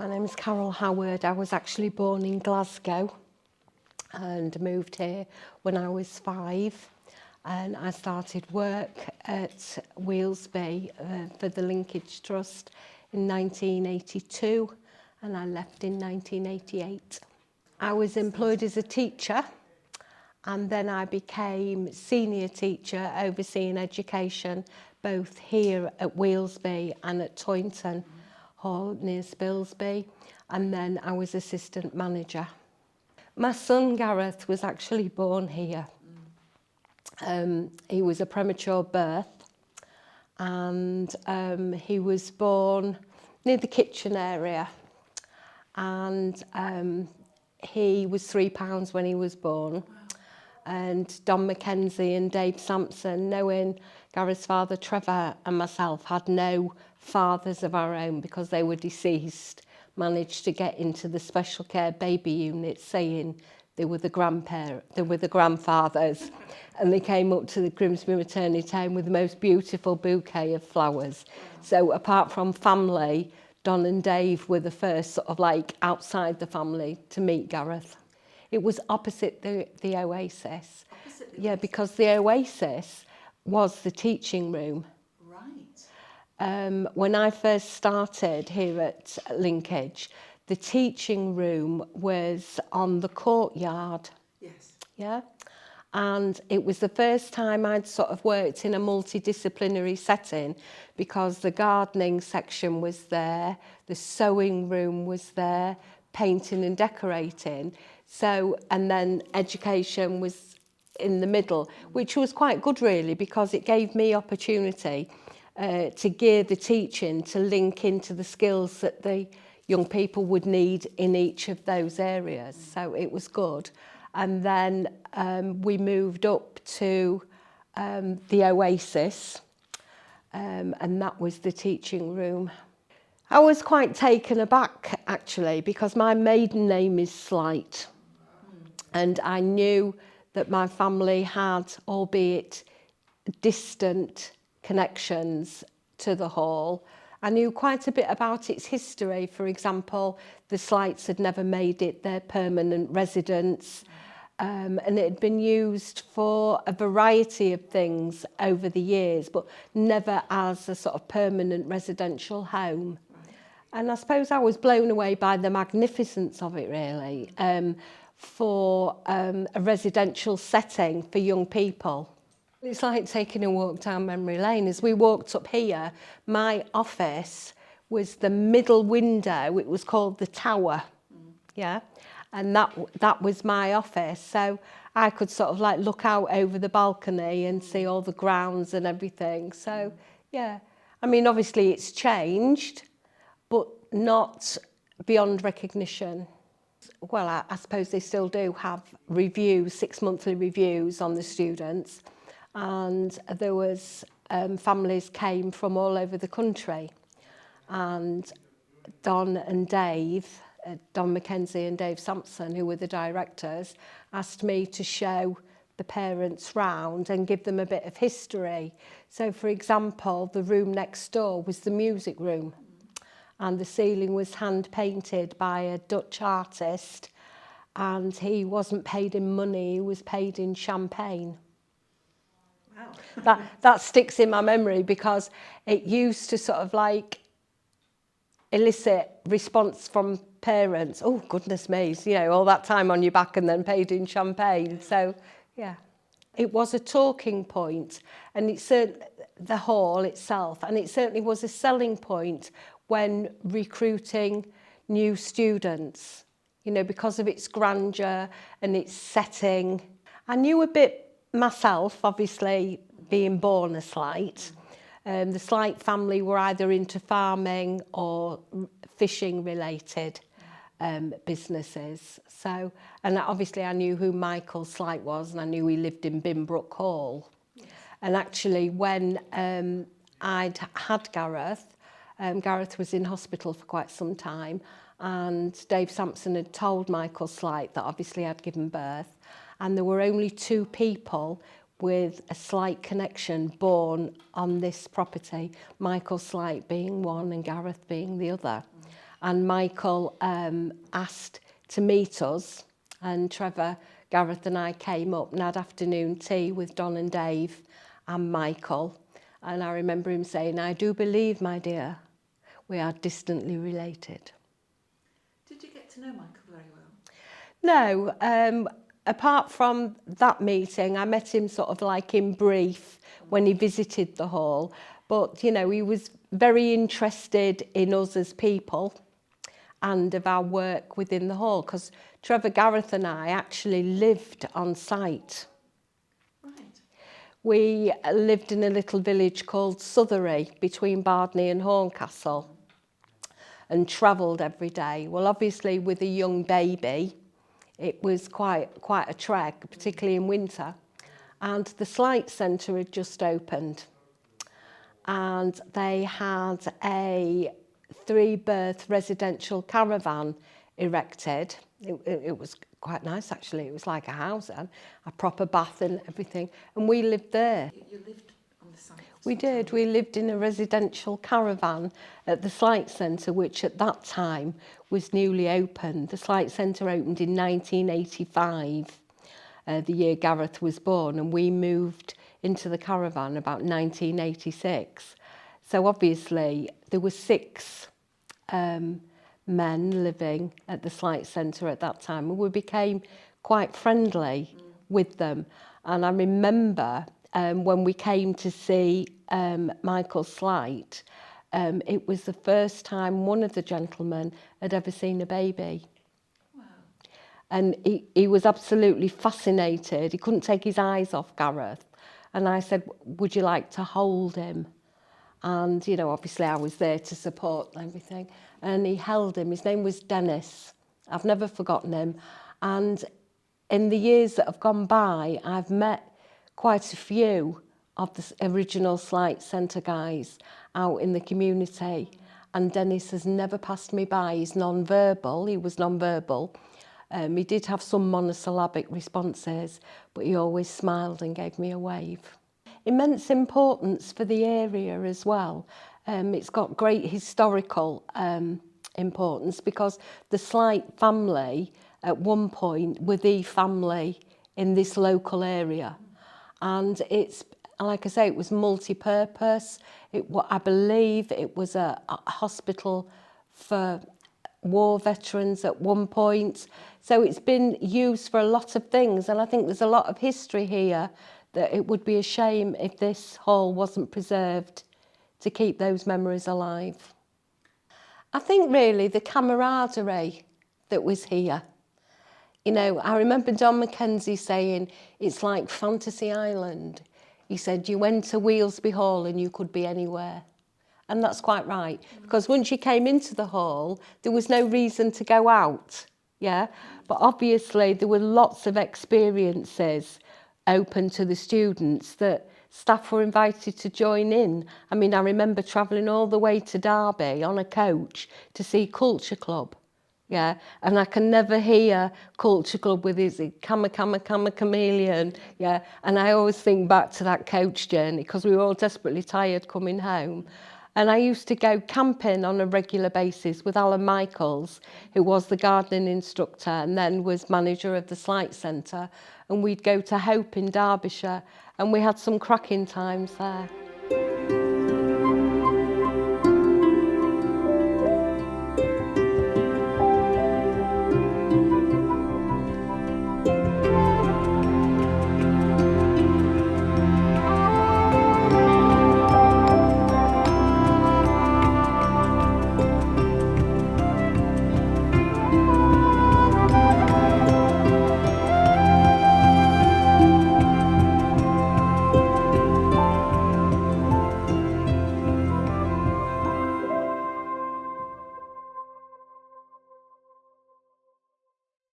My name is Carole Howard. I was actually born in Glasgow and moved here when I was 5. And I started work at Weelsby for the Linkage Trust in 1982, and I left in 1988. I was employed as a teacher, and then I became senior teacher overseeing education both here at Weelsby and at Toynton Hall near Spilsby, and then I was assistant manager. My son Gareth was actually born here. He was a premature birth, and he was born near the kitchen area, and he was £3 when he was born. And Don Mackenzie and Dave Sampson, knowing Gareth's father Trevor and myself had no fathers of our own because they were deceased, managed to get into the special care baby unit saying they were the grandfathers, and they came up to the Grimsby maternity home with the most beautiful bouquet of flowers. So apart from family, Don and Dave were the first sort of like outside the family to meet Gareth. It was opposite the Oasis. Yeah, because the Oasis was the teaching room. Right. When I first started here at Linkage, the teaching room was on the courtyard. Yes. Yeah. And it was the first time I'd sort of worked in a multidisciplinary setting because the gardening section was there, the sewing room was there, painting and decorating. So, and then education was in the middle, which was quite good really because it gave me opportunity to gear the teaching to link into the skills that the young people would need in each of those areas. So it was good. And then we moved up to the Oasis, and that was the teaching room. I was quite taken aback actually because my maiden name is Slight, and I knew that my family had, albeit distant, connections to the hall. I knew quite a bit about its history. For example, the Slights had never made it their permanent residence, and it had been used for a variety of things over the years, but never as a sort of permanent residential home. And I suppose I was blown away by the magnificence of it really, for a residential setting for young people. It's like taking a walk down memory lane. As we walked up here, my office was the middle window. It was called the Tower, yeah, and that was my office. So I could sort of like look out over the balcony and see all the grounds and everything. So yeah, I mean obviously it's changed, but not beyond recognition. Well, I suppose they still do have reviews, 6-monthly reviews on the students, and there was families came from all over the country, and Don and Dave, Don Mackenzie and Dave Sampson, who were the directors, asked me to show the parents round and give them a bit of history. So for example, the room next door was the music room, and the ceiling was hand painted by a Dutch artist, and he wasn't paid in money, he was paid in champagne. Wow. That sticks in my memory because it used to sort of like elicit response from parents. Oh goodness me, you know, all that time on your back and then paid in champagne. So yeah, it was a talking point, and it's the hall itself, and it certainly was a selling point when recruiting new students, you know, because of its grandeur and its setting. I knew a bit myself, obviously, being born a Slight. The Slight family were either into farming or fishing related businesses. So, and obviously I knew who Michael Slight was, and I knew he lived in Binbrook Hall. Yes. And actually when I'd had Gareth, Gareth was in hospital for quite some time, and Dave Sampson had told Michael Slight that obviously I'd given birth, and there were only 2 people with a Slight connection born on this property, Michael Slight being one and Gareth being the other. and Michael asked to meet us, and Trevor, Gareth and I came up and had afternoon tea with Don and Dave and Michael, and I remember him saying, "I do believe, my dear, we are distantly related." Did you get to know Michael very well? No, apart from that meeting, I met him sort of like in brief when he visited the hall. But, you know, he was very interested in us as people and of our work within the hall, because Trevor, Gareth and I actually lived on site. Right. We lived in a little village called Southery between Bardney and Horncastle and travelled every day. Well, obviously with a young baby, it was quite a trek, particularly in winter. And the Slight Centre had just opened, and they had a 3-berth residential caravan erected. It was quite nice, actually. It was like a house, and a proper bath and everything. And we lived there. You lived on the site? We did. We lived in a residential caravan at the Slight Centre, which at that time was newly opened. The Slight Centre opened in 1985, the year Gareth was born, and we moved into the caravan about 1986. So obviously there were 6 men living at the Slight Centre at that time, and we became quite friendly with them. And I remember when we came to see Michael Slight, it was the first time one of the gentlemen had ever seen a baby. Wow. And he was absolutely fascinated. He couldn't take his eyes off Gareth. And I said, "Would you like to hold him?" And, you know, obviously I was there to support everything. And he held him. His name was Dennis. I've never forgotten him. And in the years that have gone by, I've met quite a few of the original Slight Centre guys out in the community. And Dennis has never passed me by. He's non-verbal. He was non-verbal. He did have some monosyllabic responses, but he always smiled and gave me a wave. Immense importance for the area as well. It's got great historical importance, because the Slight family at one point were the family in this local area. And it's, like I say, it was multi-purpose. I believe it was a hospital for war veterans at one point. So it's been used for a lot of things, and I think there's a lot of history here that it would be a shame if this hall wasn't preserved to keep those memories alive. I think really the camaraderie that was here. You know, I remember Don Mackenzie saying, it's like Fantasy Island. He said, you went to Weelsby Hall and you could be anywhere. And that's quite right, because once you came into the hall, there was no reason to go out, yeah? But obviously there were lots of experiences open to the students that staff were invited to join in. I mean, I remember travelling all the way to Derby on a coach to see Culture Club. Yeah, and I can never hear Culture Club with his Cama Chameleon, yeah, and I always think back to that coach journey because we were all desperately tired coming home. And I used to go camping on a regular basis with Alan Michaels, who was the gardening instructor and then was manager of the Slight Centre, and we'd go to Hope in Derbyshire, and we had some cracking times there.